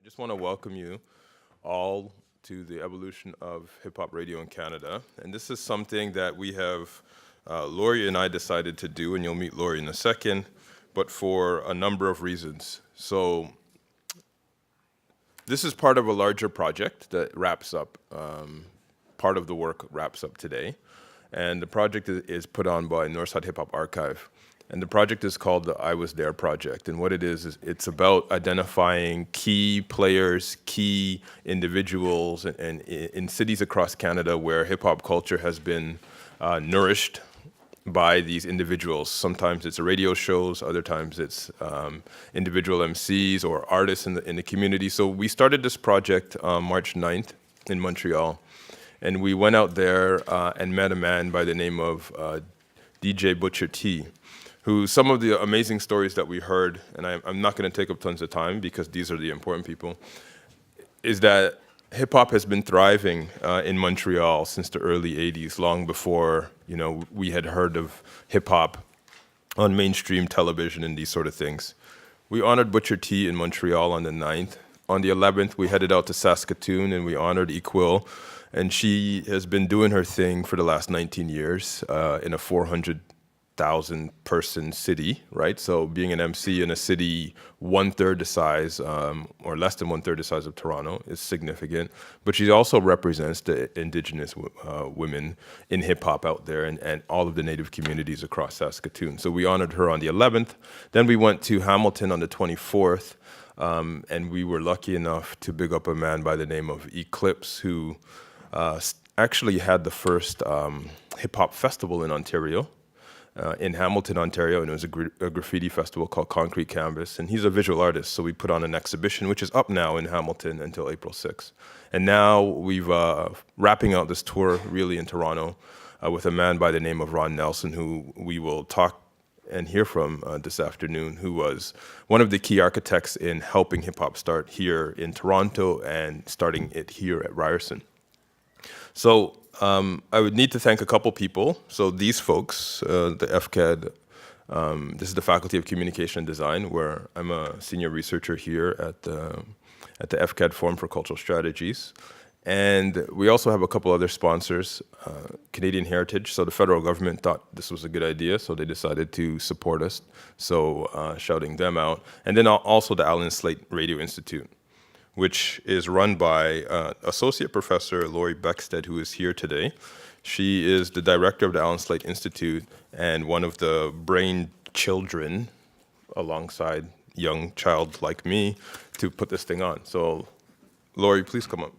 I just want to welcome you all to the evolution of hip hop radio in Canada. And this is something that we have, Laurie and I decided to do, and you'll meet Laurie in a second, but for a number of reasons. So this is part of a larger project that wraps up, part of the work wraps up today. And the project is put on by Northside Hip Hop Archive. And the project is called the Iwasthere Project. And what it is it's about identifying key players, key individuals and in cities across Canada where hip hop culture has been nourished by these individuals. Sometimes it's radio shows, other times it's individual MCs or artists in the community. So we started this project March 9th in Montreal. And we went out there and met a man by the name of DJ Butcher T, who some of the amazing stories that we heard, and I'm not going to take up tons of time because these are the important people, is that hip-hop has been thriving in Montreal since the early 80s, long before we had heard of hip-hop on mainstream television and these sort of things. We honored Butcher T in Montreal on the 9th. On the 11th, we headed out to Saskatoon and we honored Equil, and she has been doing her thing for the last 19 years in a 400,000-person city, right? So being an MC in a city one-third the size, or less than one-third the size of Toronto is significant. But she also represents the Indigenous women in hip-hop out there and all of the Native communities across Saskatoon. So we honored her on the 11th. Then we went to Hamilton on the 24th, and we were lucky enough to big up a man by the name of Eclipse, who actually had the first hip-hop festival in Ontario, in Hamilton, Ontario, and it was a graffiti festival called Concrete Canvas, and he's a visual artist, so we put on an exhibition, which is up now in Hamilton until April 6th. And now we've wrapping out this tour really in Toronto with a man by the name of Ron Nelson, who we will talk and hear from this afternoon, who was one of the key architects in helping hip-hop start here in Toronto and starting it here at Ryerson. So I would need to thank a couple people. So these folks, the FCAD, this is the Faculty of Communication and Design, where I'm a senior researcher here at the FCAD Forum for Cultural Strategies. And we also have a couple other sponsors, Canadian Heritage. So the federal government thought this was a good idea, so they decided to support us. So shouting them out. And then also the Alan Slate Radio Institute, which is run by Associate Professor Laurie Beckstead, who is here today. She is the director of the Alan Slate Institute and one of the brain children, alongside young child like me, to put this thing on. So, Laurie, please come up.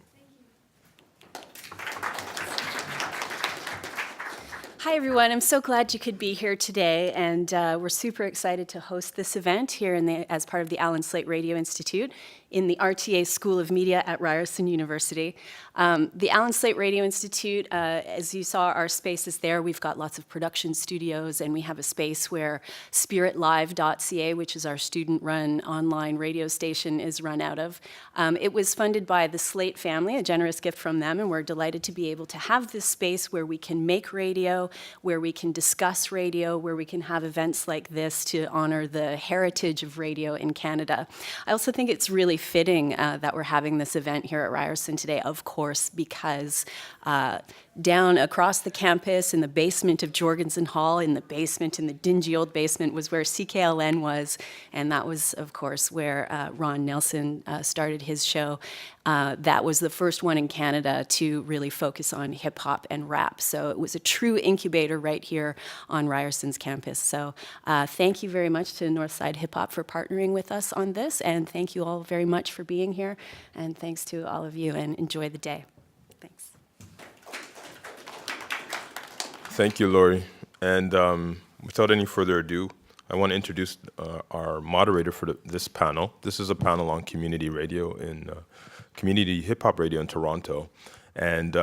Hi, everyone. I'm so glad you could be here today, and we're super excited to host this event here as part of the Alan Slate Radio Institute in the RTA School of Media at Ryerson University. The Alan Slate Radio Institute, as you saw, our space is there. We've got lots of production studios, and we have a space where spiritlive.ca, which is our student-run online radio station, is run out of. It was funded by the Slate family, a generous gift from them, and we're delighted to be able to have this space where we can make radio, where we can discuss radio, where we can have events like this to honor the heritage of radio in Canada. I also think it's really fitting that we're having this event here at Ryerson today, of course, because down across the campus in the basement of Jorgensen Hall, in the dingy old basement, was where CKLN was, and that was, of course, where Ron Nelson started his show. That was the first one in Canada to really focus on hip-hop and rap, so it was a true incubator right here on Ryerson's campus. So thank you very much to Northside Hip Hop for partnering with us on this, and thank you all very much for being here, and thanks to all of you, and enjoy the day. Thanks. Thank you, Laurie. And without any further ado, I want to introduce our moderator for this panel. This is a panel on community radio community hip-hop radio in Toronto. And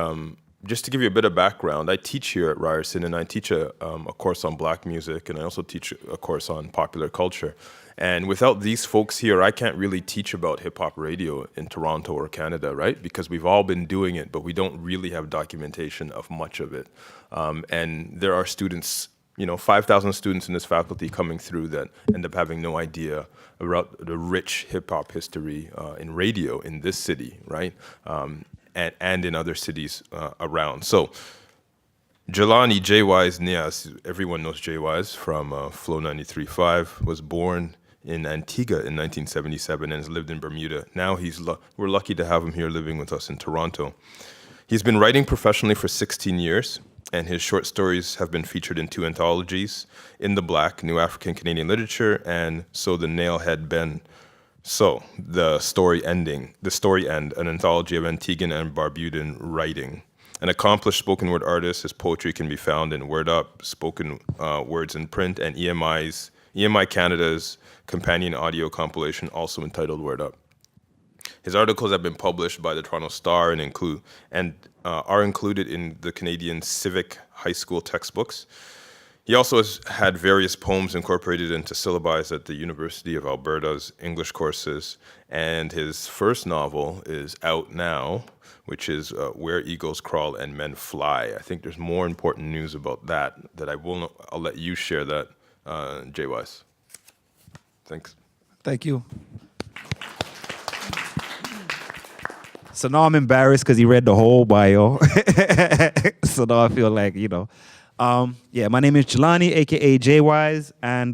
just to give you a bit of background, I teach here at Ryerson, and I teach a course on black music, and I also teach a course on popular culture. And without these folks here, I can't really teach about hip-hop radio in Toronto or Canada, right? Because we've all been doing it, but we don't really have documentation of much of it. And there are students 5,000 students in this faculty coming through that end up having no idea about the rich hip hop history in radio in this city, right? And in other cities around. So Jelani J. Wise Nias, everyone knows J. Wise from Flow 93.5, was born in Antigua in 1977 and has lived in Bermuda. Now we're lucky to have him here living with us in Toronto. He's been writing professionally for 16 years, and his short stories have been featured in 2 anthologies, In the Black, New African Canadian Literature, and So the Nailhead Ben. So, The Story End, an anthology of Antiguan and Barbudan writing. An accomplished spoken word artist, his poetry can be found in Word Up, Spoken Words in Print, and EMI Canada's companion audio compilation, also entitled Word Up. His articles have been published by the Toronto Star and are included in the Canadian Civic High School textbooks. He also has had various poems incorporated into syllabi at the University of Alberta's English courses, and his first novel is out now, which is Where Eagles Crawl and Men Fly. I think there's more important news about that I'll let you share that, Jay Wise. Thanks. Thank you. So now I'm embarrassed because he read the whole bio. So now I feel like, my name is Jelani, a.k.a. J-Wise, and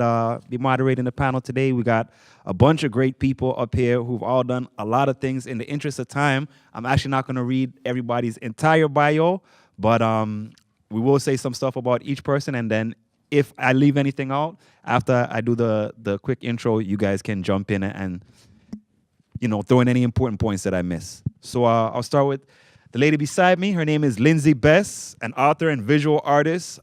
be moderating the panel today. We got a bunch of great people up here who've all done a lot of things. In the interest of time, I'm actually not going to read everybody's entire bio, but we will say some stuff about each person, and then if I leave anything out, after I do the quick intro, you guys can jump in and throw in any important points that I miss. So I'll start with the lady beside me. Her name is Lindsay Bess, an author and visual artist.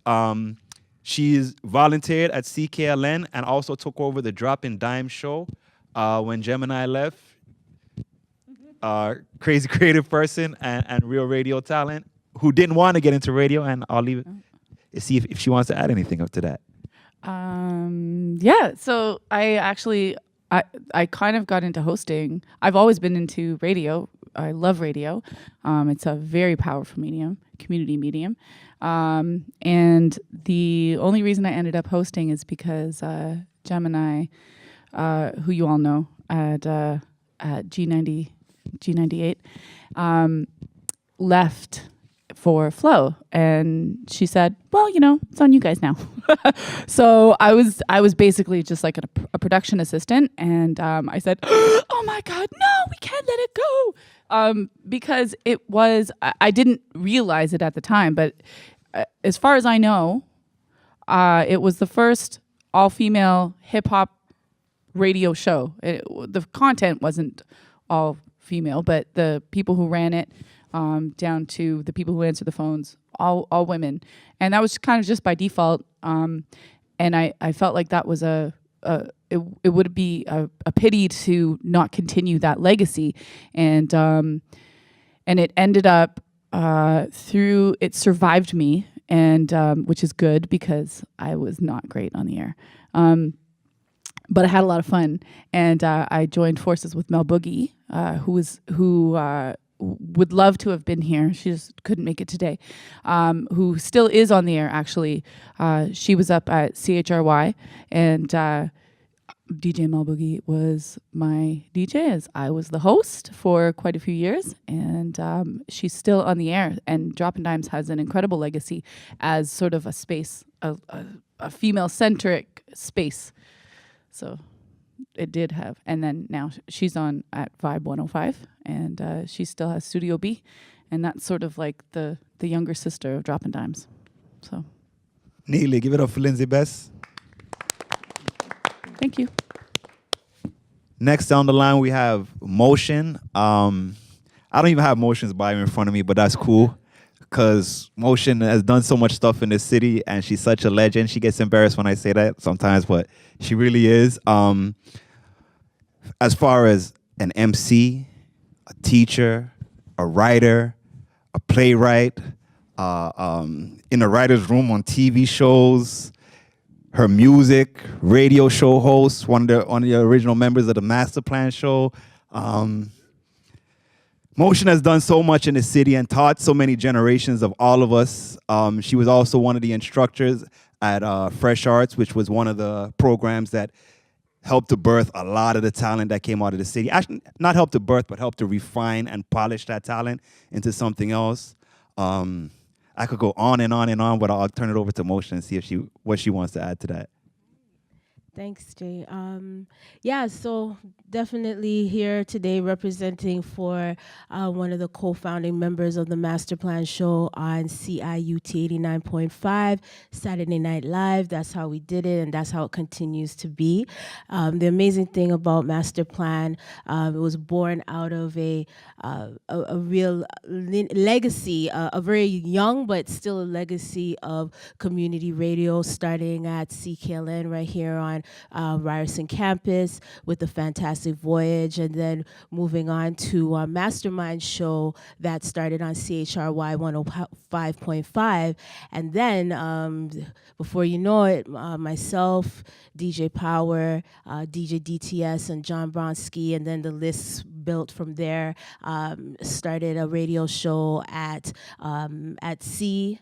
She's volunteered at CKLN and also took over the Drop and Dime show when Gemini left. Crazy creative person and real radio talent who didn't want to get into radio, and I'll leave it to see if she wants to add anything up to that. So I kind of got into hosting. I've always been into radio. I love radio. It's a very powerful medium, community medium. And the only reason I ended up hosting is because Gemini, who you all know at G98, left for Flow, and she said, well, it's on you guys now. So I was basically just like a production assistant, and I said, oh my God, no, we can't let it go, because it was, I didn't realize it at the time, but as far as I know, it was the first all-female hip-hop radio show. The content wasn't all female, but the people who ran it, down to the people who answer the phones, all women. And that was kind of just by default. And I felt like that was it would be a pity to not continue that legacy. And it ended up it survived me, and which is good because I was not great on the air. But I had a lot of fun, and I joined forces with Mel Boogie, who would love to have been here. She just couldn't make it today. Who still is on the air, actually. She was up at CHRY, and DJ Mel Boogie was my DJ, as I was the host for quite a few years, and she's still on the air. And Droppin' Dimes has an incredible legacy as sort of a space, a female-centric space. So it did have, and then now she's on at Vibe 105, and she still has Studio B, and that's sort of like the younger sister of Droppin' Dimes. So, Neely, give it up for Lindsay Bess. Thank you. Next down the line we have Motion. I don't even have Motion's bio in front of me, but that's cool, because Motion has done so much stuff in this city, and she's such a legend. She gets embarrassed when I say that sometimes, but she really is. As far as an MC, a teacher, a writer, a playwright, in a writer's room on TV shows, her music, radio show host, one of the original members of the Masterplan Show. Motion has done so much in the city and taught so many generations of all of us. She was also one of the instructors at Fresh Arts, which was one of the programs that helped to birth a lot of the talent that came out of the city. Actually, not help to birth, but help to refine and polish that talent into something else. I could go on and on and on, but I'll turn it over to Moshe and see if what she wants to add to that. Thanks, Jay. Yeah, so definitely here today representing for one of the co-founding members of the Masterplan Show on CIUT 89.5, Saturday Night Live. That's how we did it, and that's how it continues to be. The amazing thing about Masterplan, it was born out of a real legacy, a very young but still a legacy of community radio, starting at CKLN right here on Ryerson campus with the Fantastic Voyage, and then moving on to our Mastermind Show that started on CHRY 105.5. And then before you know it, myself, DJ Power, DJ DTS, and John Bronski, and then the list built from there. Started a radio show at CIUT,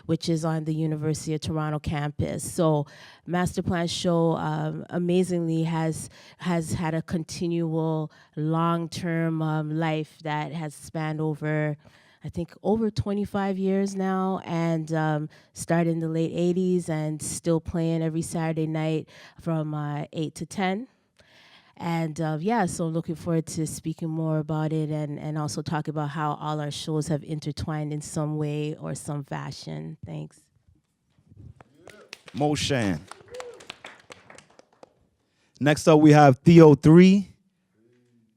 which is on the University of Toronto campus. So Masterplan Show amazingly has had a continual long-term life that has spanned over, I think, over 25 years now, and started in the late 80s and still playing every Saturday night from 8 to 10. And yeah, so looking forward to speaking more about it and also talk about how all our shows have intertwined in some way or some fashion. Thanks. Moshan. Next up, we have Theo 3.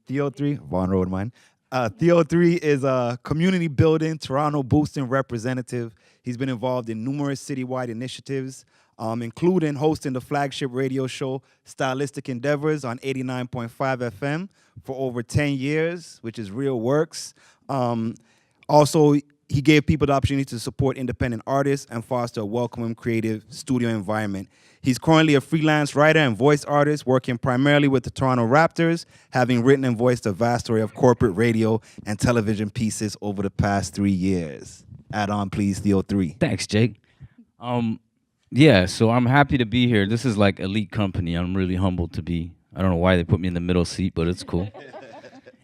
Theo 3, Von Roadman. Theo 3 is a community building, Toronto boosting representative. He's been involved in numerous citywide initiatives, including hosting the flagship radio show Stylistik Endeavours on 89.5 FM for over 10 years, which is real works. Also, he gave people the opportunity to support independent artists and foster a welcoming, creative studio environment. He's currently a freelance writer and voice artist, working primarily with the Toronto Raptors, having written and voiced a vast array of corporate radio and television pieces over the past 3 years. Add on, please, Theo 3. Thanks, Jake. Yeah, so I'm happy to be here. This is like elite company. I'm really humbled to be. I don't know why they put me in the middle seat, but it's cool.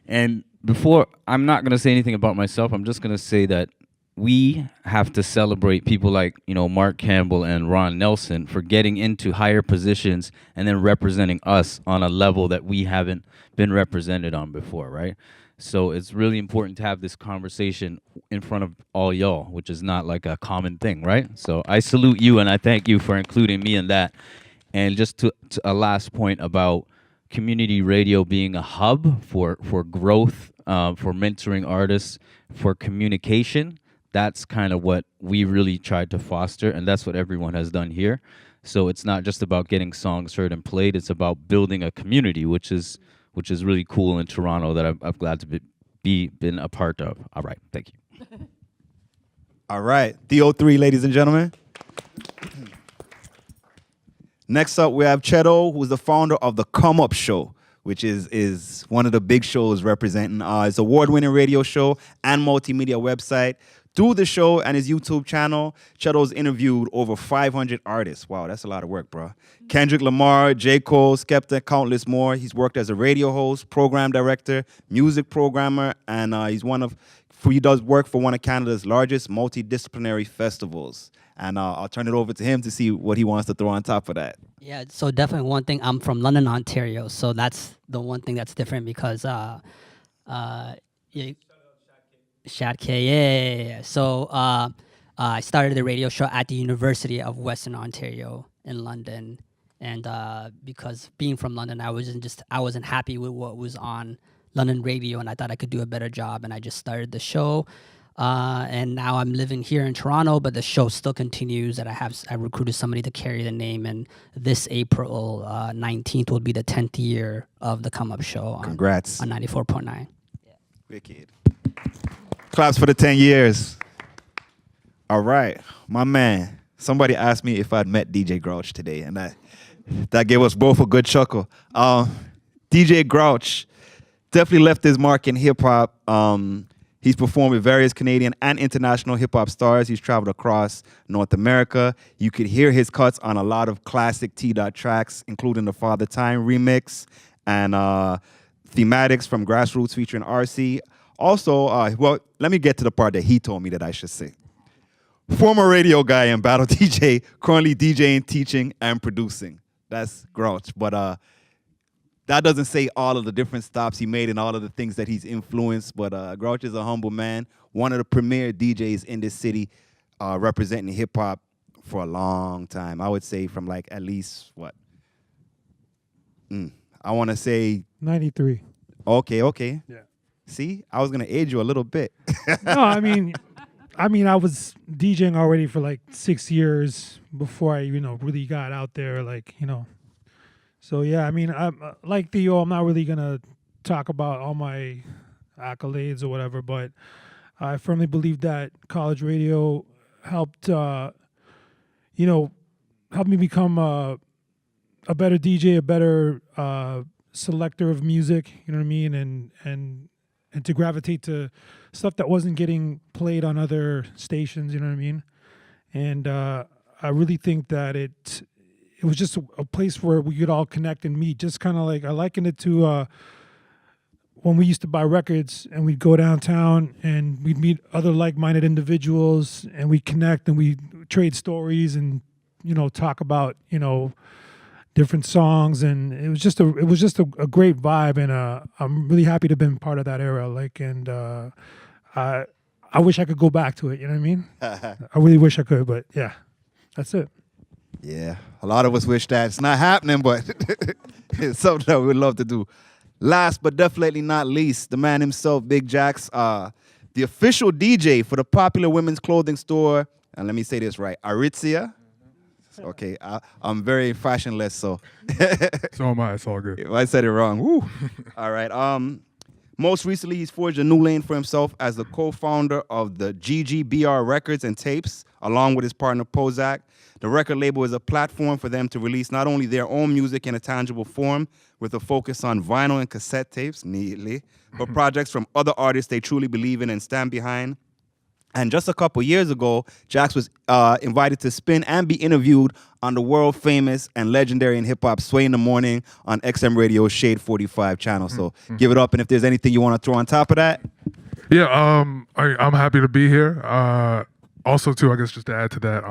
And before, I'm not going to say anything about myself. I'm just going to say that we have to celebrate people like, Mark Campbell and Ron Nelson for getting into higher positions and then representing us on a level that we haven't been represented on before, right? So it's really important to have this conversation in front of all y'all, which is not like a common thing, right? So I salute you and I thank you for including me in that. And just to a last point about community radio being a hub for growth, for mentoring artists, for communication, that's kind of what we really tried to foster, and that's what everyone has done here. So it's not just about getting songs heard and played, it's about building a community, which is really cool in Toronto that I'm glad to been a part of. All right, thank you. All right, Theo 3, ladies and gentlemen. Next up, we have Chedo, who's the founder of the Come Up Show, which is one of the big shows representing his award-winning radio show and multimedia website. Through the show and his YouTube channel, Chedo's interviewed over 500 artists. Wow, that's a lot of work, bro. Kendrick Lamar, J. Cole, Skepta, countless more. He's worked as a radio host, program director, music programmer, and he does work for one of Canada's largest multidisciplinary festivals. And I'll turn it over to him to see what he wants to throw on top of that. Yeah, so definitely one thing, I'm from London, Ontario, so that's the one thing that's different because Shad K, yeah. So I started the radio show at the University of Western Ontario in London, and because being from London, I wasn't happy with what was on London radio, and I thought I could do a better job, and I just started the show. And now I'm living here in Toronto, but the show still continues, and I recruited somebody to carry the name, and this April 19th will be the 10th year of the Come Up Show. Congrats. On 94.9. Yeah. Wicked. Claps for the 10 years. All right, my man. Somebody asked me if I'd met DJ Grouch today, and that gave us both a good chuckle. DJ Grouch definitely left his mark in hip hop. He's performed with various Canadian and international hip-hop stars. He's traveled across North America. You could hear his cuts on a lot of classic T-Dot tracks, including the Father Time remix and Thematics from Grassroots featuring RC. Also, well, let me get to the part that he told me that I should say. Former radio guy and battle DJ, currently DJing, teaching, and producing. That's Grouch. But that doesn't say all of the different stops he made and all of the things that he's influenced. But Grouch is a humble man, one of the premier DJs in this city, representing hip-hop for a long time. I would say from like at least, what? I want to say... 93. Okay. Yeah. See? I was going to age you a little bit. No, I mean, I was DJing already for like 6 years before I, really got out there, like, So, yeah, I mean, I'm like Theo, I'm not really going to talk about all my accolades or whatever, but I firmly believe that college radio helped, helped me become a better DJ, a better selector of music, you know what I mean, and to gravitate to stuff that wasn't getting played on other stations, you know what I mean? And I really think that it was just a place where we could all connect and meet. Just kind of like, I liken it to when we used to buy records and we'd go downtown and we'd meet other like-minded individuals and we'd connect and we'd trade stories and, talk about, different songs. And it was just a great vibe. And I'm really happy to have been part of that era. I wish I could go back to it. You know what I mean? I really wish I could, but yeah, that's it. Yeah, a lot of us wish that it's not happening, but it's something that we'd love to do. Last but definitely not least, the man himself, Big Jax, the official DJ for the popular women's clothing store, and let me say this right, Aritzia. Okay, I'm very fashionless, so. So am I, it's all good. If I said it wrong, woo. All right, most recently, he's forged a new lane for himself as the co-founder of the GGBR Records and Tapes, along with his partner, Pozak. The record label is a platform for them to release not only their own music in a tangible form, with a focus on vinyl and cassette tapes, neatly, but projects from other artists they truly believe in and stand behind. And just a couple years ago, Jax was invited to spin and be interviewed on the world-famous and legendary in hip-hop Sway in the Morning on XM Radio's Shade 45 channel. So give it up, and if there's anything you want to throw on top of that. Yeah, I'm happy to be here. Also, too, I guess just to add to that,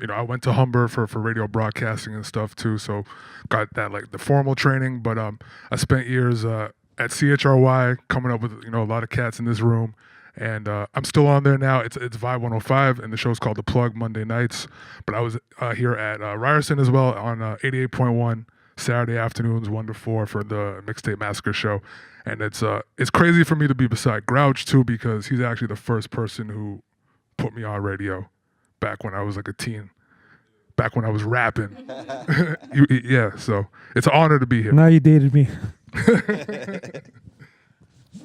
I went to Humber for radio broadcasting and stuff, too, so got that, like, the formal training. But I spent years at CHRY coming up with, a lot of cats in this room. And I'm still on there now. It's Vibe 105, and the show's called The Plug Monday nights. But I was here at Ryerson as well on 88.1 Saturday afternoons, 1 to 4 for the Mixtape Massacre show. And it's crazy for me to be beside Grouch too, because he's actually the first person who put me on radio back when I was like a teen, back when I was rapping. Yeah, so it's an honor to be here. Now you dated me.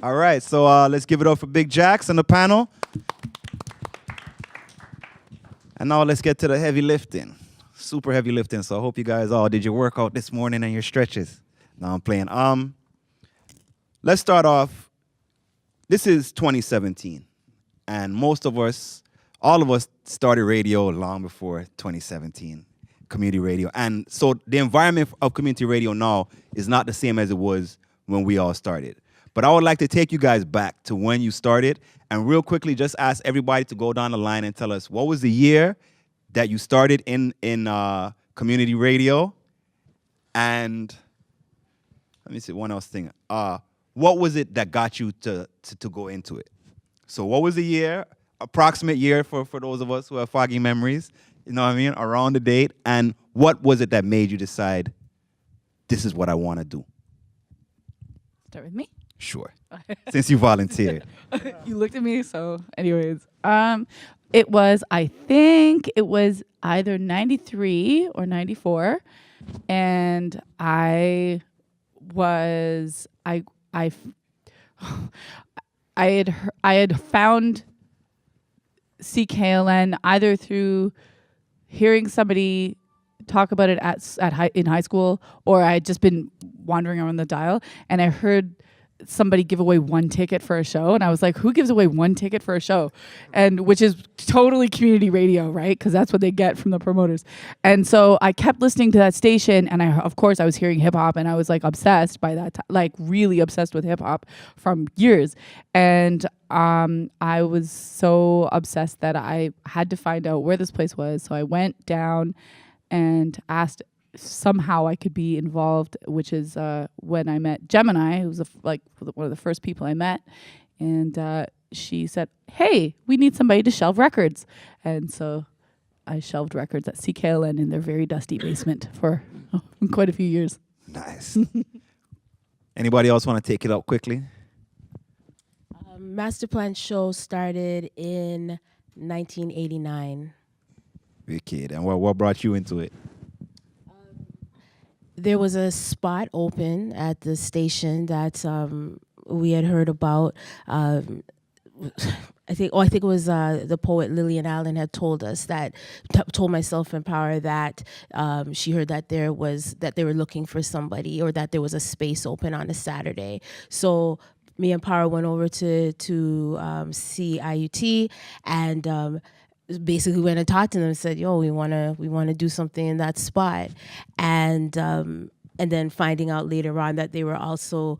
All right, so let's give it up for Big Jax on the panel. And now let's get to the heavy lifting. Super heavy lifting. So I hope you guys all did your workout this morning and your stretches. No, I'm playing. Let's start off. This is 2017. And most of us, all of us started radio long before 2017, community radio. And so the environment of community radio now is not the same as it was when we all started. But I would like to take you guys back to when you started and real quickly just ask everybody to go down the line and tell us what was the year that you started in community radio, and let me see one else thing. What was it that got you to go into it? So what was the year, approximate year for those of us who have foggy memories, you know what I mean, around the date, and what was it that made you decide this is what I want to do? Start with me? Sure. Since you volunteered. You looked at me, so anyways. It was, I think it was either 93 or 94. And I had found CKLN either through hearing somebody talk about it in high school, or I had just been wandering around the dial, and I heard somebody give away 1 ticket for a show, and I was like, who gives away 1 ticket for a show? And which is totally community radio, right? Because that's what they get from the promoters. And so I kept listening to that station, and of course I was hearing hip hop, and I was like obsessed by that, like really obsessed with hip hop from years. And I was so obsessed that I had to find out where this place was. So I went down and asked somehow I could be involved, which is when I met Gemini, who was one of the first people I met, and she said, "Hey, we need somebody to shelve records," and so I shelved records at CKLN in their very dusty basement for quite a few years. Nice. Anybody else want to take it up quickly? Masterplan Show started in 1989. Wicked. And what brought you into it? There was a spot open at the station that we had heard about. I think it was the poet Lillian Allen had told us that, told myself and Power that she heard that they were looking for somebody, or that there was a space open on a Saturday. So me and Power went over to CIUT and basically went and talked to them and said, "Yo, we wanna do something in that spot," and then finding out later on that they were also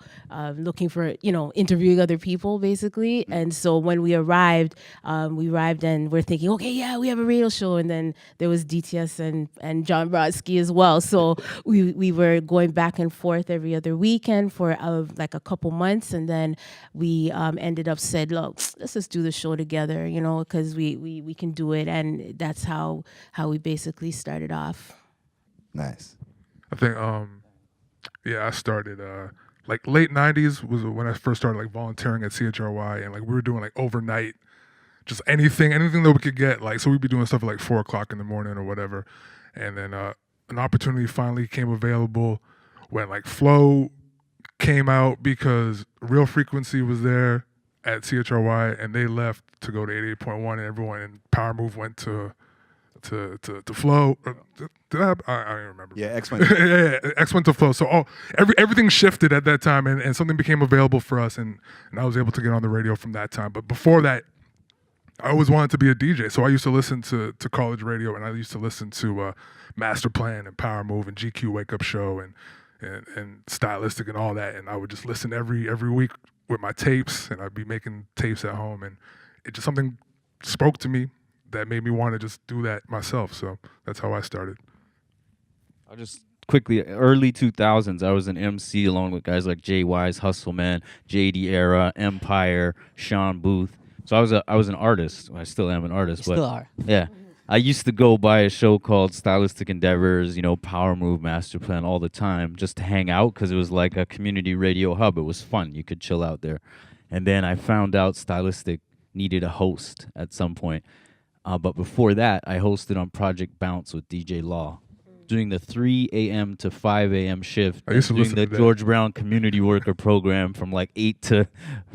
looking for, interviewing other people, basically. And so when we arrived and we're thinking, okay, yeah, we have a radio show. And then there was DTS and John Brodsky as well. So we were going back and forth every other weekend for like a couple months. And then we ended up said, look, let's just do the show together, because we can do it. And that's how we basically started off. Nice. I think, I started like late 90s was when I first started like volunteering at CHRY, and like we were doing like overnight, just anything that we could get. Like, so we'd be doing stuff at like 4 o'clock in the morning or whatever. And then an opportunity finally came available when like Flow came out, because Real Frequency was there at CHRY and they left to go to 88.1, and everyone in Power Move went to Flow. I don't even remember. Yeah, X went. X went to Flow. So everything shifted at that time, and something became available for us, and I was able to get on the radio from that time. But before that, I always wanted to be a DJ. So I used to listen to college radio, and I used to listen to Masterplan and Power Move and GQ Wakeup Show and Stylistik and all that. And I would just listen every week with my tapes, and I'd be making tapes at home, and it just something spoke to me that made me want to just do that myself. So that's how I started. I'll just quickly, early 2000s, I was an MC along with guys like Jay Wise, Hustle Man, JD Era, Empire, Sean Booth. So I was an artist. I still am an artist. You still are. Yeah. I used to go by a show called Stylistik Endeavours, Power Move, Masterplan all the time, just to hang out, because it was like a community radio hub. It was fun. You could chill out there. And then I found out Stylistik needed a host at some point. But before that, I hosted on Project Bounce with DJ Law, doing the 3 a.m. to 5 a.m. shift, doing the George Brown Community Worker Program from like 8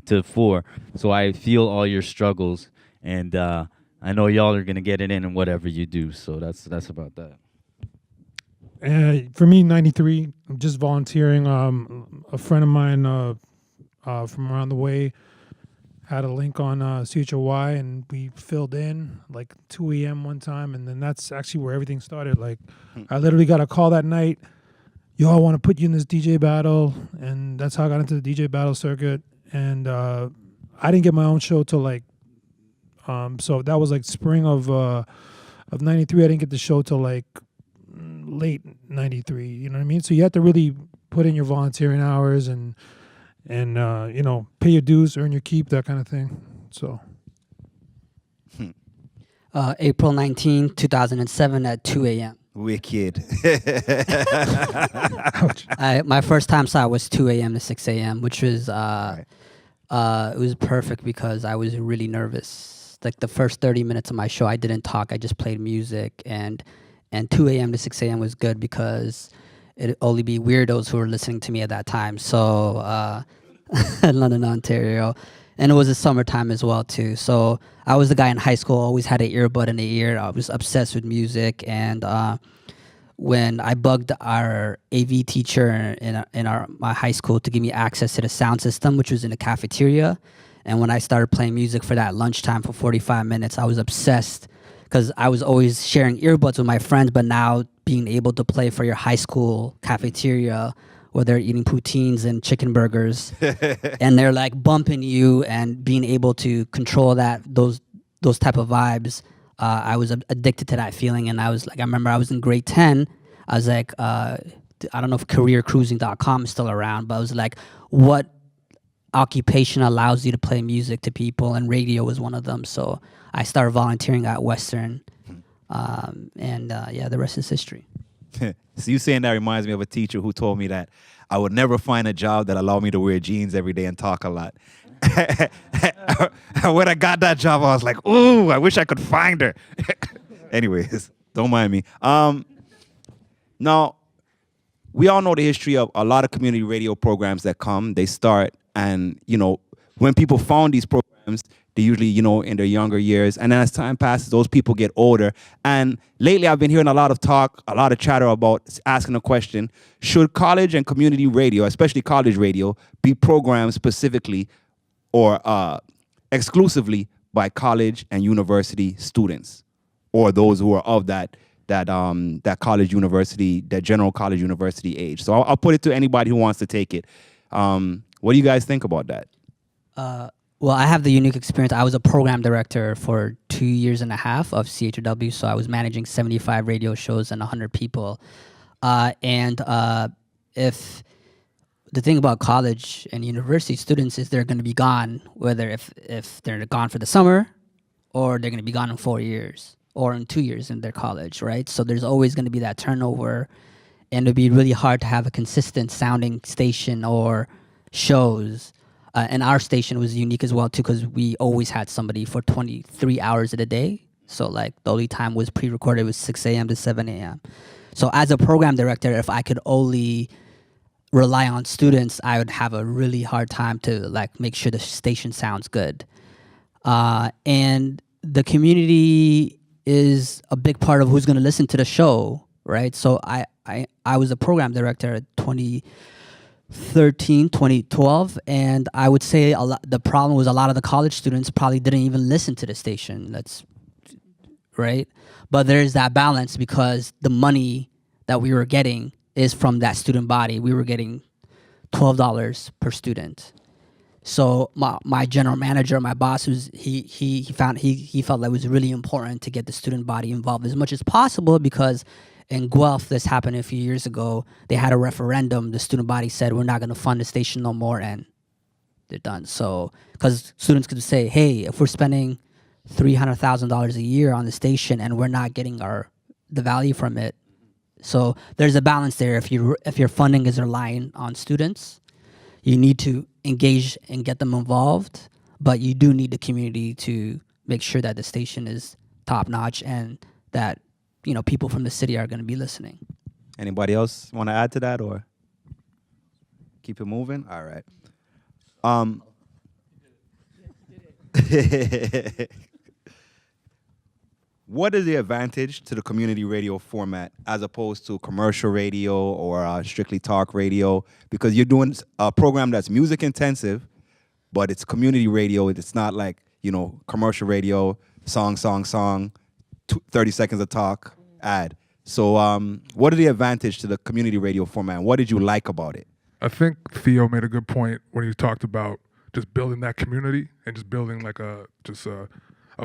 to 4. So I feel all your struggles, and I know y'all are gonna get it in whatever you do. So that's about that. For me, 93, I'm just volunteering. A friend of mine from around the way had a link on CHOY, and we filled in like 2 a.m. one time, and then that's actually where everything started. Like, I literally got a call that night, "Yo, I want to put you in this DJ battle," and that's how I got into the DJ battle circuit. And I didn't get my own show till like, so that was like spring of '93. I didn't get the show till like late '93. You know what I mean? So you have to really put in your volunteering hours and pay your dues, earn your keep, that kind of thing. So April 19, 2007 at 2 a.m. Wicked. My first time slot was 2 a.m. to 6 a.m., which was it was perfect because I was really nervous. Like the first 30 minutes of my show, I didn't talk. I just played music, and 2 a.m. to 6 a.m. was good because it'd only be weirdos who were listening to me at that time. So London, Ontario. And it was the summertime as well, too. So I was the guy in high school, always had an earbud in the ear. I was obsessed with music. And when I bugged our AV teacher in my high school to give me access to the sound system, which was in the cafeteria. And when I started playing music for that lunchtime for 45 minutes, I was obsessed because I was always sharing earbuds with my friends, but now being able to play for your high school cafeteria where they're eating poutines and chicken burgers and they're like bumping you and being able to control those type of vibes. I was addicted to that feeling, and I remember I was in grade 10. I was like, I don't know if careercruising.com is still around, but I was like, what occupation allows you to play music to people? And radio was one of them. So I started volunteering at Western, the rest is history. So you saying that reminds me of a teacher who told me that I would never find a job that allowed me to wear jeans every day and talk a lot. When I got that job, I was like, ooh, I wish I could find her. Anyways, don't mind me. Now, we all know the history of a lot of community radio programs that come, they start, and, when people found these programs, they usually, in their younger years. And then as time passes, those people get older. And lately, I've been hearing a lot of talk, a lot of chatter about asking the question, should college and community radio, especially college radio, be programmed specifically or exclusively by college and university students, or those who are of that college university, that general college university age? So I'll put it to anybody who wants to take it. What do you guys think about that? Well, I have the unique experience. I was a program director for 2.5 years of CHW, so I was managing 75 radio shows and 100 people. If the thing about college and university students is they're going to be gone, whether if they're gone for the summer or they're going to be gone in 4 years or in 2 years in their college, right? So there's always going to be that turnover, and it'd be really hard to have a consistent sounding station or shows. And our station was unique as well, too, because we always had somebody for 23 hours of the day. So, the only time was pre-recorded was 6 a.m. to 7 a.m. So as a program director, if I could only rely on students, I would have a really hard time to, make sure the station sounds good. And the community is a big part of who's going to listen to the show, right? So I was a program director at 2012, and I would say the problem was a lot of the college students probably didn't even listen to the station. That's right. But there's that balance because the money that we were getting is from that student body. We were getting $12 per student. So my general manager, my boss, he felt that it was really important to get the student body involved as much as possible, because in Guelph, this happened a few years ago. They had a referendum. The student body said, we're not going to fund the station no more, and they're done. So, because students could say, hey, if we're spending $300,000 a year on the station and we're not getting the value from it. So there's a balance there. If your funding is relying on students, you need to engage and get them involved, but you do need the community to make sure that the station is top notch and that people from the city are going to be listening. Anybody else want to add to that or keep it moving? All right. What is the advantage to the community radio format as opposed to commercial radio or strictly talk radio? Because you're doing a program that's music intensive, but it's community radio. It's not like, commercial radio, song, 30 seconds of talk, ad. So what are the advantage to the community radio format? What did you like about it? I think Theo made a good point when he talked about just building that community and just building a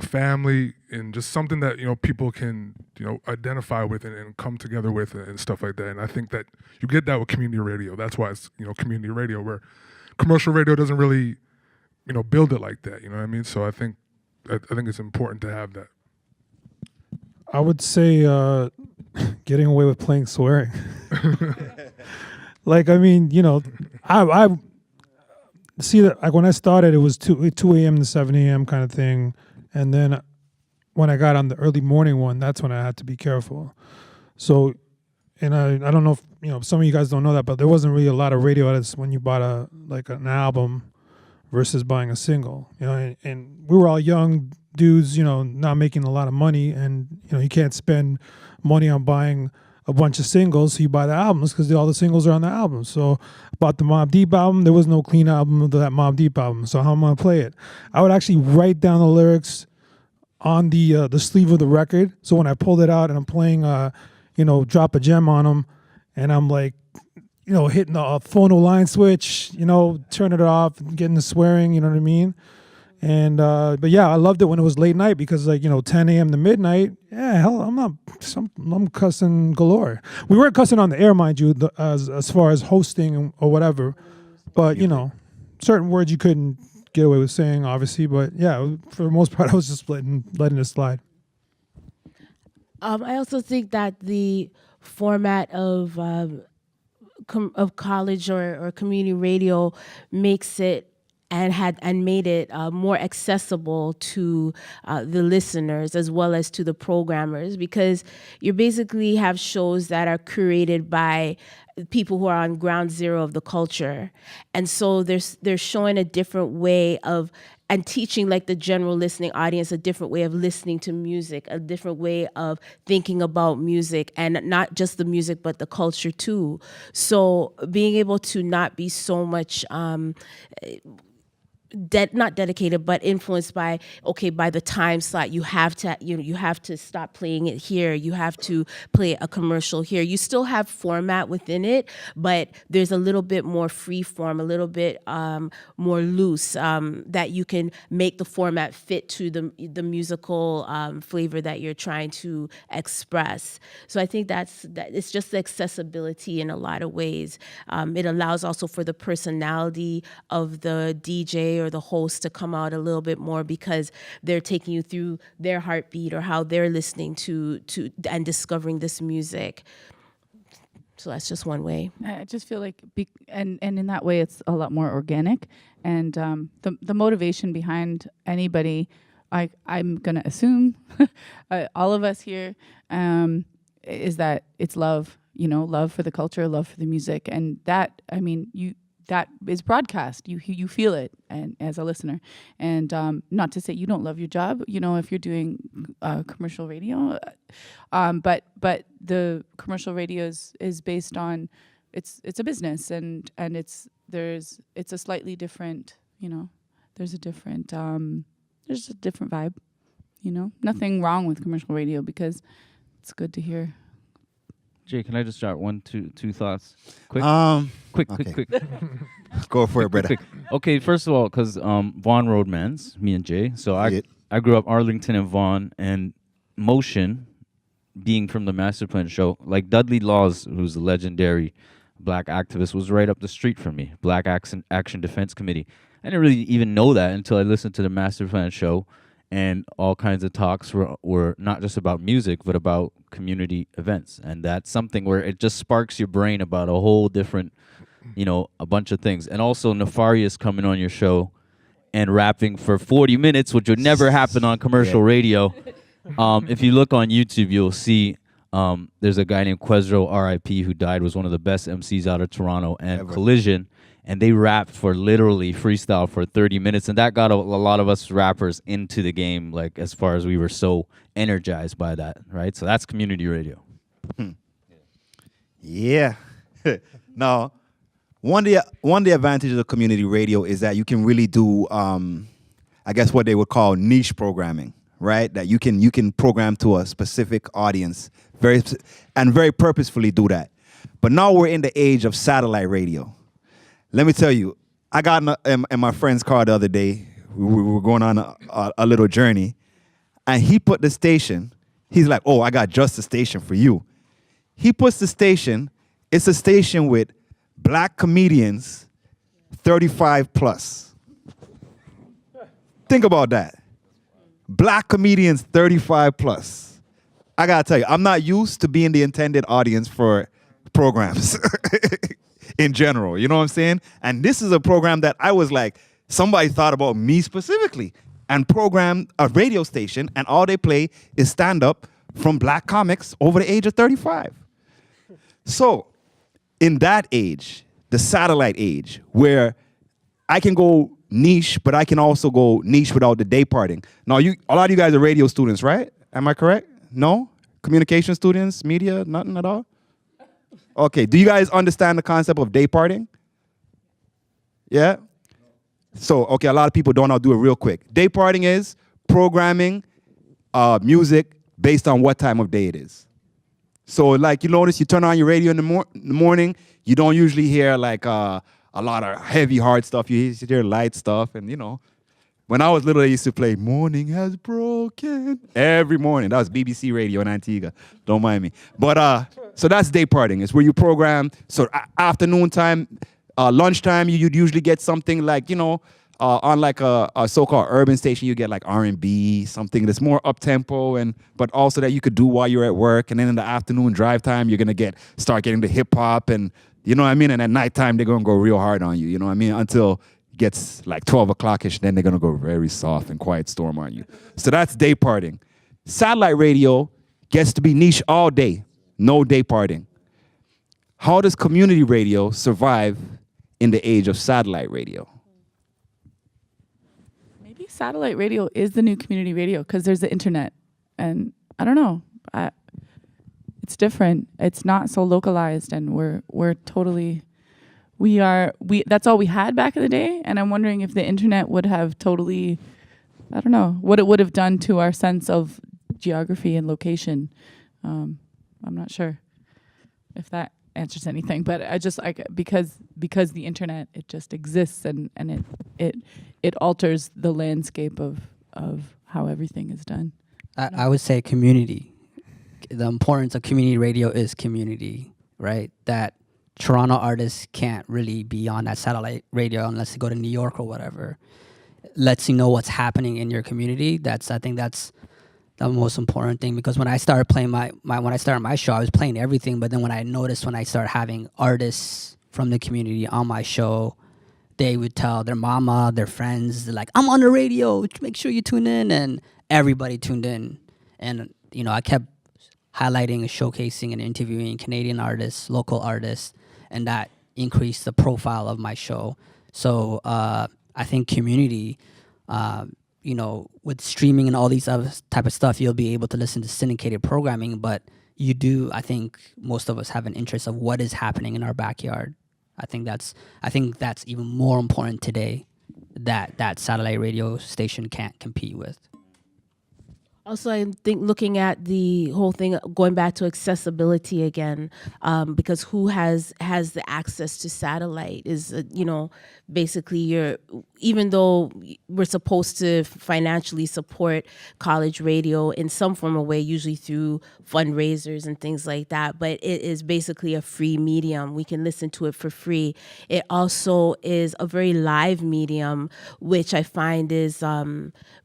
family and just something that, people can, identify with and come together with and stuff like that. And I think that you get that with community radio. That's why it's, community radio, where commercial radio doesn't really, build it like that. You know what I mean? So I think it's important to have that. I would say getting away with playing swearing. I see that when I started, it was 2 a.m. to 7 a.m. kind of thing. And then when I got on the early morning one, that's when I had to be careful. So, and I don't know if, some of you guys don't know that, but there wasn't really a lot of radio edits when you bought an album versus buying a single, and we were all young dudes, not making a lot of money, and, you can't spend money on buying a bunch of singles, so you buy the albums because all the singles are on the album. So I bought the Mobb Deep album. There was no clean album of that Mobb Deep album. So how am I gonna play it? I would actually write down the lyrics on the sleeve of the record. So when I pulled it out and I'm playing, Drop a Gem on them, and I'm like, hitting the phono line switch, turning it off, getting the swearing, you know what I mean? And but yeah, I loved it when it was late night because 10 a.m. to midnight. Yeah, hell, I'm cussing galore. We weren't cussing on the air, mind you, as far as hosting or whatever. But certain words you couldn't get away with saying, obviously. But yeah, for the most part, I was just letting it slide. I also think that the format of college or community radio makes it and made it more accessible to the listeners as well as to the programmers, because you basically have shows that are curated by people who are on ground zero of the culture, and so they're showing a different way of and teaching like the general listening audience a different way of listening to music, a different way of thinking about music, and not just the music but the culture too. So being able to not be so much not dedicated, but influenced by by the time slot, you have to stop playing it here. You have to play a commercial here. You still have format within it, but there's a little bit more free form, a little bit more loose, that you can make the format fit to the musical flavor that you're trying to express. So I think that it's just the accessibility in a lot of ways. It allows also for the personality of the DJ or the host to come out a little bit more because they're taking you through their heartbeat or how they're listening to and discovering this music. So that's just one way. I just feel like, and in that way, it's a lot more organic, and the motivation behind anybody, I'm gonna assume, all of us here, is that it's love. Love for the culture, love for the music, and that that is broadcast. You feel it, and as a listener, and not to say you don't love your job. If you're doing commercial radio, but the commercial radio is based on it's a business, and it's a slightly different. There's a different vibe. Nothing wrong with commercial radio because it's good to hear. Jay, can I just start two thoughts? Quick. Quick. Go for it, brother. Quick. Okay, first of all, because Vaughan Roadmans, me and Jay. So I grew up Arlington and Vaughan, and Motion, being from the Masterplan Show, like Dudley Laws, who's a legendary black activist, was right up the street from me. Black Action Defense Committee. I didn't really even know that until I listened to the Masterplan Show. And all kinds of talks were not just about music, but about community events. And that's something where it just sparks your brain about a whole different, a bunch of things. And also Nefarious coming on your show and rapping for 40 minutes, which would never happen on commercial radio. If you look on YouTube, you'll see there's a guy named Quezro, R.I.P., who died, was one of the best MCs out of Toronto, and ever. Collision. And they rapped for literally freestyle for 30 minutes. And that got a lot of us rappers into the game, like as far as we were so energized by that, right? So that's community radio. Yeah. Now, one of the advantages of community radio is that you can really do, I guess what they would call niche programming, right? That you can program to a specific audience very purposefully do that. But now we're in the age of satellite radio. Let me tell you, I got in my friend's car the other day. We were going on a little journey, and he put the station. He's like, "Oh, I got just a station for you." He puts the station. It's a station with black comedians, 35 plus. Think about that. Black comedians, 35 plus. I gotta tell you, I'm not used to being the intended audience for programs. In general, you know what I'm saying? And this is a program that I was like, somebody thought about me specifically and programmed a radio station, and all they play is stand-up from black comics over the age of 35. So in that age, the satellite age, where I can go niche, but I can also go niche without the day parting. Now, a lot of you guys are radio students, right? Am I correct? No? Communication students, media, nothing at all? Okay, do you guys understand the concept of day partying? Yeah? So, okay, a lot of people don't. I'll do it real quick. Day partying is programming music based on what time of day it is. So, like, you notice you turn on your radio in the morning, you don't usually hear, like, a lot of heavy, hard stuff. You hear light stuff, and, you know. When I was little, I used to play Morning Has Broken every morning. That was BBC Radio in Antigua. Don't mind me. But, so that's day partying. It's where you program. So afternoon time, lunchtime, you'd usually get something like, you know, on like a so-called urban station, you get like R&B, something that's more up-tempo, but also that you could do while you're at work. And then in the afternoon drive time, you're going to start getting the hip-hop and, you know what I mean? And at nighttime, they're going to go real hard on you, you know what I mean? Until gets like 12 o'clock-ish, then they're going to go very soft and quiet storm on you. So that's day partying. Satellite radio gets to be niche all day. No day partying. How does community radio survive in the age of satellite radio? Maybe satellite radio is the new community radio because there's the internet. And I don't know. It's different. It's not so localized, and we're totally... that's all we had back in the day, and I'm wondering if the internet would have totally, I don't know, what it would have done to our sense of geography and location. I'm not sure if that answers anything, but because the internet, it just exists and it alters the landscape of how everything is done. I would say community. The importance of community radio is community, right? That Toronto artists can't really be on that satellite radio unless they go to New York or whatever. Lets you know what's happening in your community. I think that's the most important thing, because when I started playing when I started my show, I was playing everything, but then when I started having artists from the community on my show, they would tell their mama, their friends, they're like, I'm on the radio, make sure you tune in, and everybody tuned in. And, you know, I kept highlighting and showcasing and interviewing Canadian artists, local artists, and that increased the profile of my show. So I think community, you know, with streaming and all these other type of stuff, you'll be able to listen to syndicated programming, but I think most of us have an interest of what is happening in our backyard. I think that's even more important today that satellite radio station can't compete with. Also, I think looking at the whole thing, going back to accessibility again, because who has the access to satellite is, you know, basically even though we're supposed to financially support college radio in some form of way, usually through fundraisers and things like that, but it is basically a free medium. We can listen to it for free. It also is a very live medium, which I find is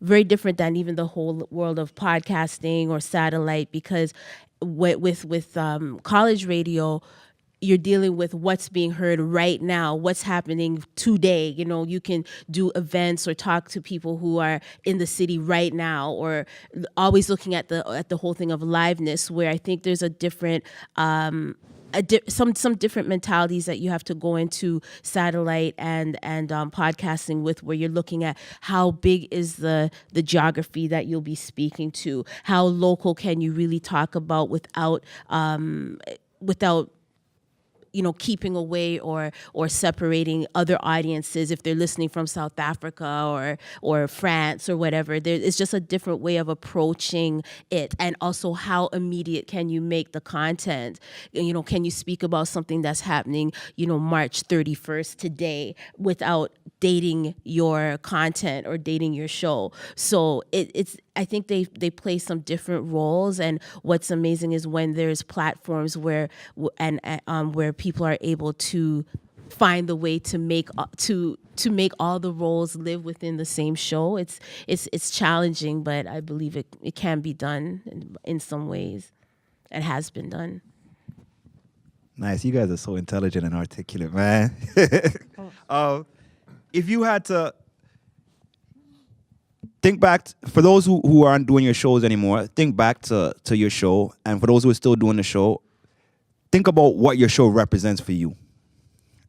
very different than even the whole world of podcasting or satellite, because with college radio, you're dealing with what's being heard right now, what's happening today. You know, you can do events or talk to people who are in the city right now, or always looking at the whole thing of liveness, where I think there's a different some different mentalities that you have to go into satellite and podcasting with, where you're looking at how big is the geography that you'll be speaking to, how local can you really talk about without you know, keeping away or separating other audiences if they're listening from South Africa or France or whatever. It's just a different way of approaching it. And also, how immediate can you make the content? You know, can you speak about something that's happening, you know, March 31st today without dating your content or dating your show? So I think they play some different roles, and what's amazing is when there's platforms where people are able to find the way to make all the roles live within the same show. It's challenging, but I believe it can be done in some ways. It has been done. Nice, you guys are so intelligent and articulate, man. If you had to think back, for those who aren't doing your shows anymore, think back to your show. And for those who are still doing the show, think about what your show represents for you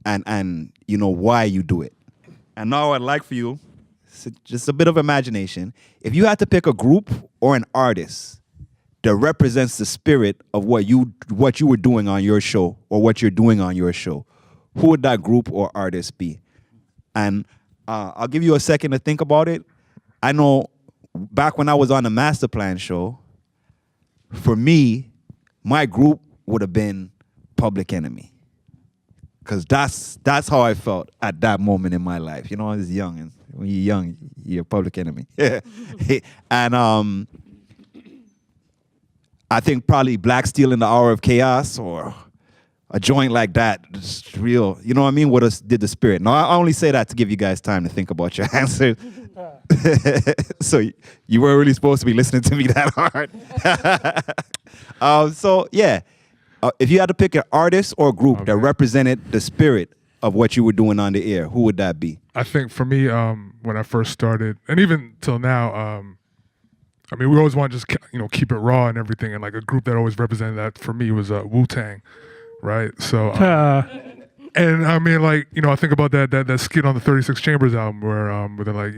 and you know, why you do it. And now I'd like for you, just a bit of imagination, if you had to pick a group or an artist that represents the spirit of what you were doing on your show or what you're doing on your show, who would that group or artist be? And I'll give you a second to think about it. I know back when I was on the Masterplan Show, for me, my group would have been Public Enemy. Because that's how I felt at that moment in my life. You know, I was young, and when you're young, you're Public Enemy. And I think probably Black Steel in the Hour of Chaos or a joint like that, just real, you know what I mean? What did the spirit? Now, I only say that to give you guys time to think about your answer. So you weren't really supposed to be listening to me that hard. So yeah, if you had to pick an artist or a group that represented the spirit of what you were doing on the air, who would that be? I think for me, when I first started, and even till now, I mean, we always want to just keep it raw and everything, and like a group that always represented that for me was Wu-Tang, right? So, and I mean, like, I think about that skit on the 36 Chambers album where they're like,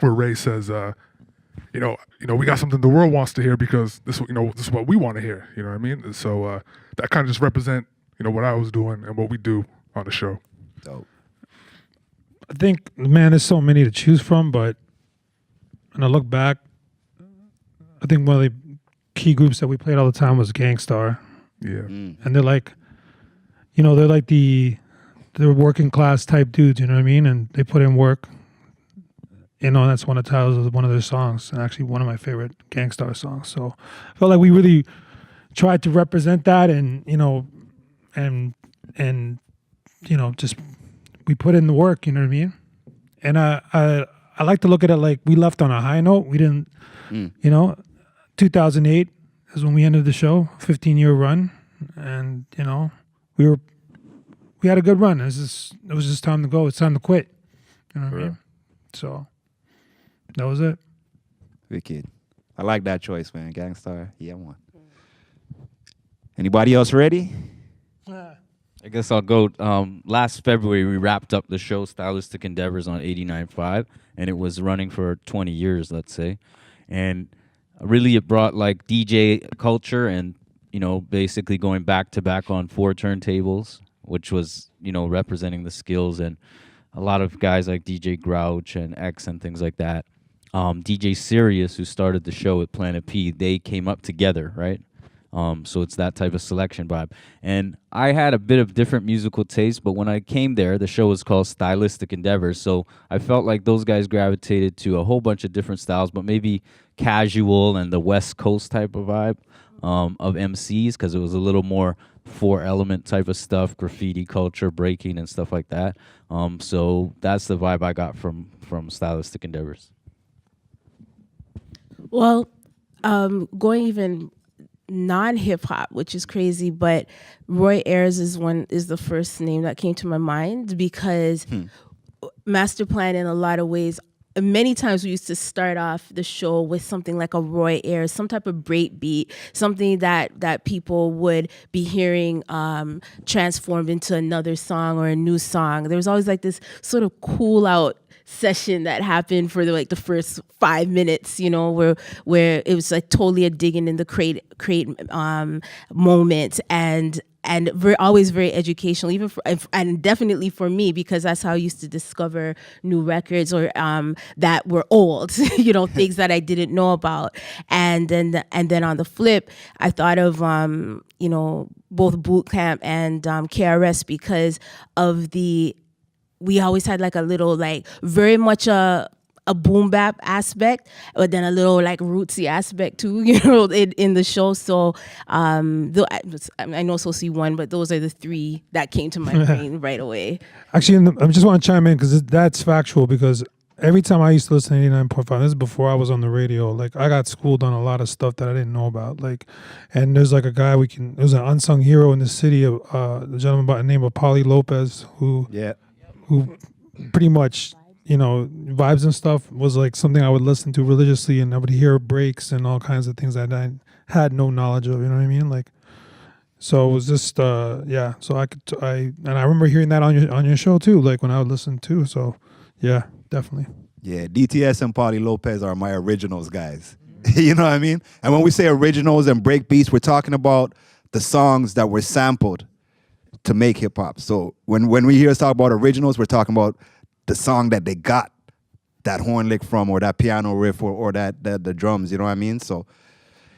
where Ray says, we got something the world wants to hear because this is what we want to hear. You know what I mean? And so that kind of just represent what I was doing and what we do on the show. Dope. I think, man, there's so many to choose from, but when I look back, I think one of the key groups that we played all the time was Gangstar. Yeah. And they're like, they're working class type dudes, you know what I mean? And they put in work. That's one of the titles of one of their songs, and actually one of my favorite Gangstar songs. So I felt like we really tried to represent that, and just we put in the work, you know what I mean? And I like to look at it like we left on a high note. We didn't, 2008 is when we ended the show, 15-year run, and we had a good run. It was just time to go. It's time to quit. You know what I mean? So that was it. Wicked. I like that choice, man. Gangstar. Yeah, one. Anybody else ready? I guess I'll go. Last February, we wrapped up the show Stylistik Endeavours on 89.5, and it was running for 20 years, let's say. And really it brought like DJ culture and, basically going back to back on 4 turntables, which was, representing the skills, and a lot of guys like DJ Grouch and X and things like that. DJ Sirius, who started the show at Planet P, they came up together, right? So it's that type of selection vibe. And I had a bit of different musical taste, but when I came there, the show was called Stylistik Endeavours. So I felt like those guys gravitated to a whole bunch of different styles, but maybe casual and the West Coast type of vibe of MCs, because it was a little more 4-element type of stuff, graffiti culture, breaking and stuff like that. So that's the vibe I got from Stylistik Endeavours. Well, going even non-hip hop, which is crazy, but Roy Ayers is the first name that came to my mind because Masterplan, in a lot of ways, many times we used to start off the show with something like a Roy Ayers, some type of break beat, something that people would be hearing transformed into another song or a new song. There was always like this sort of cool out session that happened for the first 5 minutes, where it was like totally a digging in the crate moment, and always very educational, even and definitely for me, because that's how I used to discover new records or that were old, things that I didn't know about. And then on the flip, I thought of both Boot Camp and KRS because of we always had like a little very much a boom bap aspect, but then a little rootsy aspect too, in the show. So I know Soci won, but those are the 3 that came to my brain right away. Actually, I just want to chime in because that's factual, because every time I used to listen to 89.5, this is before I was on the radio, I got schooled on a lot of stuff that I didn't know about. And there's a guy there's an unsung hero in the city, a gentleman by the name of Pauly Lopez, who pretty much, vibes and stuff was something I would listen to religiously, and I would hear breaks and all kinds of things that I had no knowledge of, you know what I mean? So it was just, So I remember hearing that on your show too, when I would listen too. So yeah, definitely. Yeah, DTS and Pauly Lopez are my originals guys. You know what I mean? And when we say originals and break beats, we're talking about the songs that were sampled to make hip hop. So when we hear us talk about originals, we're talking about the song that they got that horn lick from, or that piano riff, or that the drums. You know what I mean? So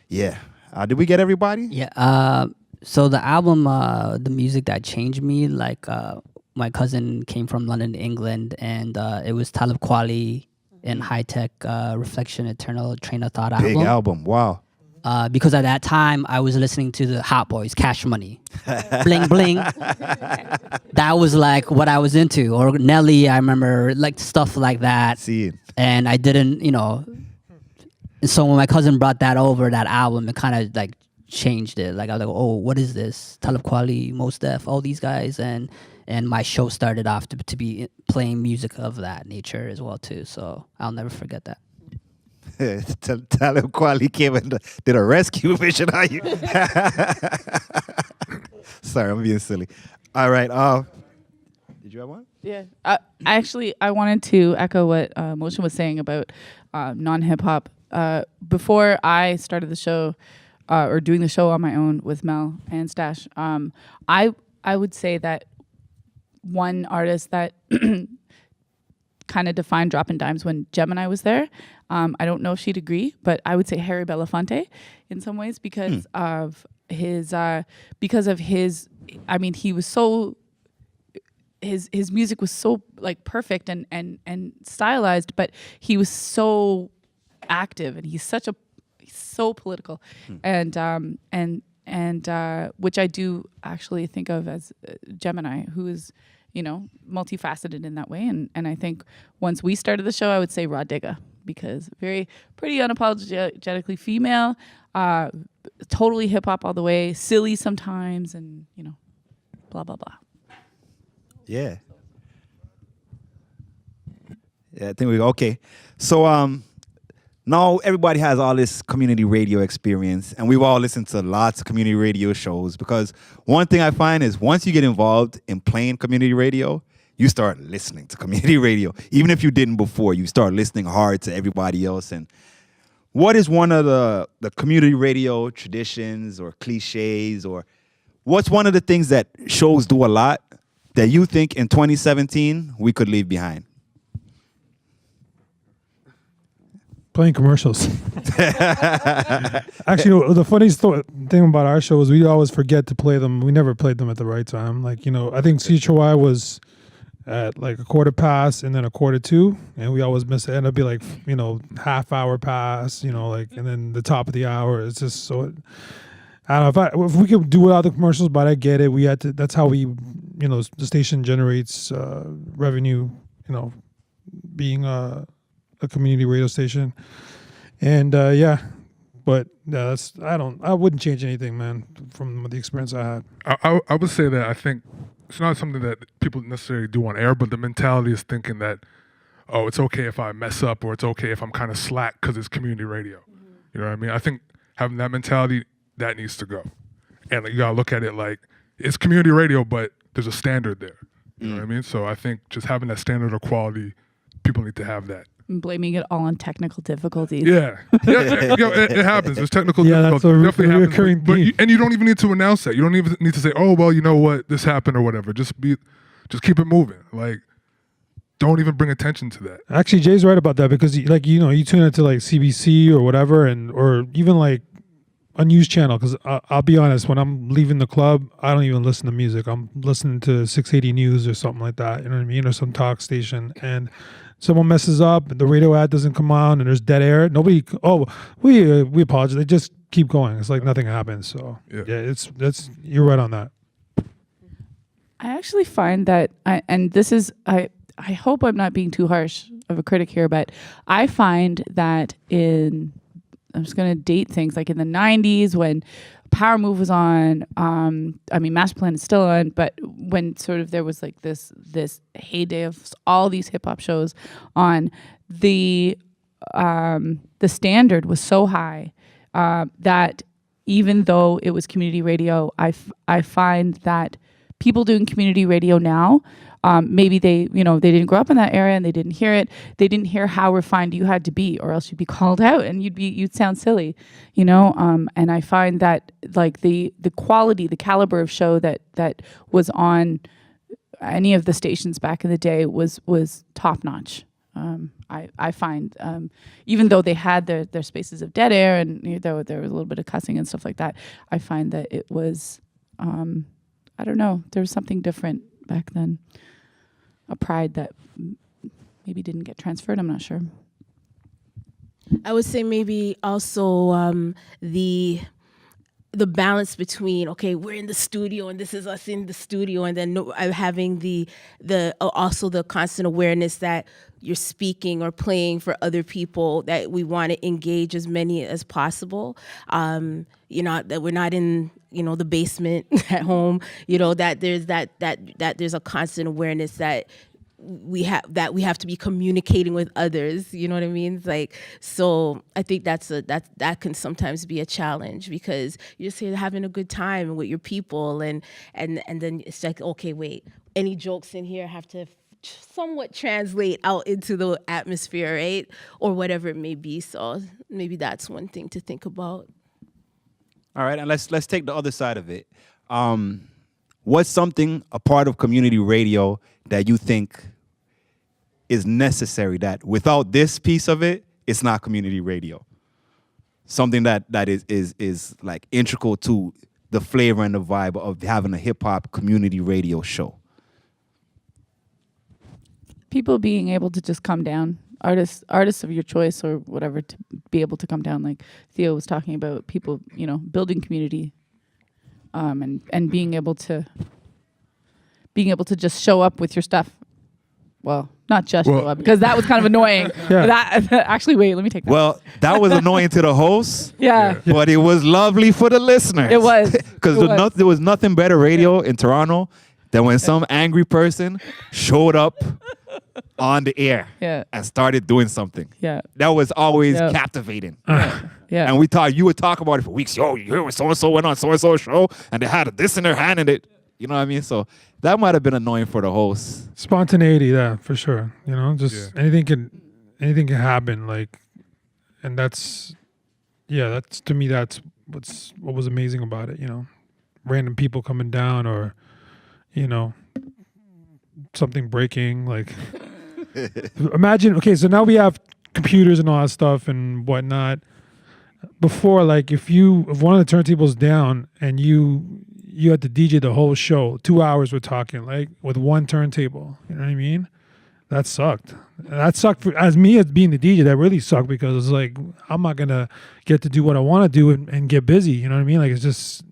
yeah, did we get everybody? Yeah. So the album, the music that changed me, like my cousin came from London, England, and it was Talib Kweli and High Tech Reflection Eternal Train of Thought album. Big album. Wow. Because at that time I was listening to the Hot Boys, Cash Money, Bling Bling. That was like what I was into. Or Nelly, I remember, like stuff like that. See it. And I didn't, and so when my cousin brought that over, that album, it kind of like changed it. Like I was like, oh, what is this? Talib Kweli, Mos Def, all these guys, and my show started off to be playing music of that nature as well too. So I'll never forget that. Talib Kweli came and did a rescue mission on you. Sorry, I'm being silly. All right. Did you have one? Yeah. I wanted to echo what Motion was saying about non-hip hop. Before I started the show, or doing the show on my own with Mel and Stash, I would say that one artist that kind of defined Droppin' Dimes when Gemini was there. I don't know if she'd agree, but I would say Harry Belafonte in some ways because of his. I mean, he was so. His music was so like perfect and stylized, but he was so active, and he's so political, and which I do actually think of as Gemini, who is, multifaceted in that way. And I think once we started the show, I would say Raw Digga, because pretty unapologetically female, totally hip hop all the way, silly sometimes, and blah blah blah. Yeah. Yeah, I think okay. So now everybody has all this community radio experience, and we've all listened to lots of community radio shows, because one thing I find is once you get involved in playing community radio, you start listening to community radio. Even if you didn't before, you start listening hard to everybody else. And what is one of the community radio traditions or cliches, or what's one of the things that shows do a lot that you think in 2017 we could leave behind? Playing commercials. Actually, the funniest thing about our show is we always forget to play them. We never played them at the right time. Like, I think CHY was at like 1:15 and then 1:45, and we always miss it. And it'd be like, half hour pass, and then the top of the hour. It's just so. I don't know if we could do without the commercials, but I get it. We had to. That's how we, the station generates revenue. Being a community radio station, and but I wouldn't change anything, man, from the experience I had. I would say that I think it's not something that people necessarily do on air, but the mentality is thinking that, oh, it's okay if I mess up, or it's okay if I'm kind of slack because it's community radio. You know what I mean? I think having that mentality, that needs to go. And you gotta look at it like it's community radio, but there's a standard there. You know what I mean? So I think just having that standard of quality, people need to have that. Blaming it all on technical difficulties. Yeah. It happens. There's technical difficulties. That's a definitely recurring theme. And you don't even need to announce that. You don't even need to say, oh, well, you know what, this happened or whatever. Just keep it moving. Like, don't even bring attention to that. Actually, Jay's right about that, because you tune into like CBC or whatever, or even like a news channel, because I'll be honest, when I'm leaving the club, I don't even listen to music. I'm listening to 680 News or something like that, you know what I mean, or some talk station, and someone messes up, the radio ad doesn't come on, and there's dead air. Nobody, we apologize. They just keep going. It's like nothing happens. So yeah, you're right on that. I actually find that, I hope I'm not being too harsh of a critic here, but I find that I'm just going to date things, like in the 90s when Power Move was on, Masterplan is still on, but when sort of there was like this heyday of all these hip hop shows on, the standard was so high that even though it was community radio, I find that people doing community radio now maybe they didn't grow up in that area and they didn't hear it. They didn't hear how refined you had to be, or else you'd be called out and you'd sound silly, and I find that like the quality, the caliber of show that was on any of the stations back in the day was top notch. I find, even though they had their spaces of dead air and there was a little bit of cussing and stuff like that, I find that it was, I don't know, there was something different back then. A pride that maybe didn't get transferred, I'm not sure. I would say maybe also the balance between, okay, we're in the studio and this is us in the studio, and then having the also the constant awareness that you're speaking or playing for other people, that we want to engage as many as possible. That we're not in the basement at home. That there's that there's a constant awareness that we have to be communicating with others. You know what I mean? Like, so I think that can sometimes be a challenge, because you're just here having a good time with your people, and then it's like, okay, wait, any jokes in here have to somewhat translate out into the atmosphere, right? Or whatever it may be. So maybe that's one thing to think about. All right, and let's take the other side of it. What's something, a part of community radio, that you think is necessary, that without this piece of it, it's not community radio? Something that is like integral to the flavor and the vibe of having a hip hop community radio show. People being able to just come down, artists of your choice or whatever, to be able to come down, like Theo was talking about, people, building community, and being able to just show up with your stuff. Well, not just show up, because that was kind of annoying. Actually, wait, let me take that. Well, that was annoying to the host. Yeah. But it was lovely for the listeners. It was. Because there was nothing better radio in Toronto than when some angry person showed up on the air and started doing something. Yeah. That was always captivating. Yeah. And you would talk about it for weeks. Yo, you hear what so-and-so went on so-and-so show, and they had this in their hand, and it, you know what I mean? So that might have been annoying for the host. Spontaneity, yeah, for sure. Anything can happen, like, and that's to me, that's what was amazing about it, random people coming down, or, something breaking, like, imagine, okay, so now we have computers and all that stuff and whatnot. Before, like, if one of the turntables down and you had to DJ the whole show, 2 hours we're talking, like, with one turntable, you know what I mean? That sucked. That sucked as being the DJ. That really sucked, because it's like, I'm not gonna get to do what I want to do and get busy. You know what I mean? Like, it's just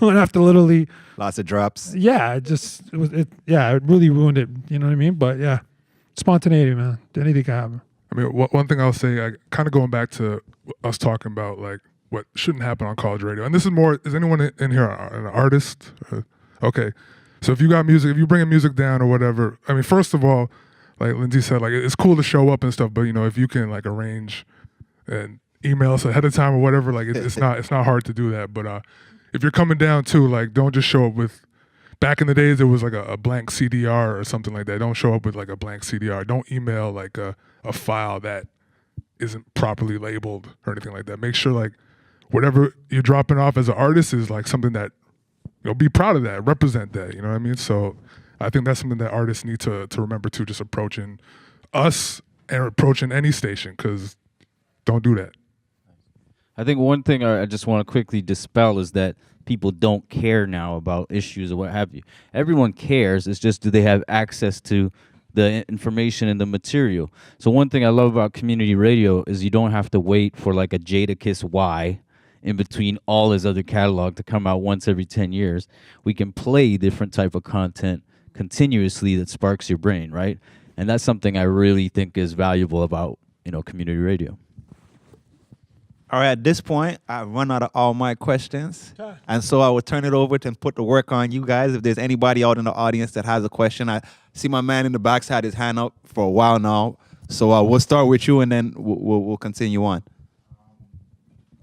I have to literally lots of drops. Yeah, it really ruined it. You know what I mean? But yeah, spontaneity, man. Anything can happen. I mean, one thing I'll say, kind of going back to us talking about, like, what shouldn't happen on college radio. And this is more, is anyone in here an artist? Okay. So if you got music, if you bring music down or whatever, I mean, first of all, like Lindsay said, like, it's cool to show up and stuff, but, if you can, like, arrange and email us ahead of time or whatever, like, it's not hard to do that. But if you're coming down too, like, don't just show up with, back in the days, it was like a blank CDR or something like that. Don't show up with, like, a blank CDR. Don't email, like, a file that isn't properly labeled or anything like that. Make sure, like, whatever you're dropping off as an artist is, like, something that, be proud of that, represent that, you know what I mean? So I think that's something that artists need to remember too, just approaching us and approaching any station, because don't do that. I think one thing I just want to quickly dispel is that people don't care now about issues or what have you. Everyone cares. It's just, do they have access to the information and the material? So one thing I love about community radio is you don't have to wait for, like, a Jadakiss Y in between all his other catalog to come out once every 10 years. We can play different type of content continuously that sparks your brain, right? And that's something I really think is valuable about, community radio. All right, at this point, I've run out of all my questions. And so I will turn it over and put the work on you guys. If there's anybody out in the audience that has a question, I see my man in the back's had his hand up for a while now. So we'll start with you, and then we'll continue on.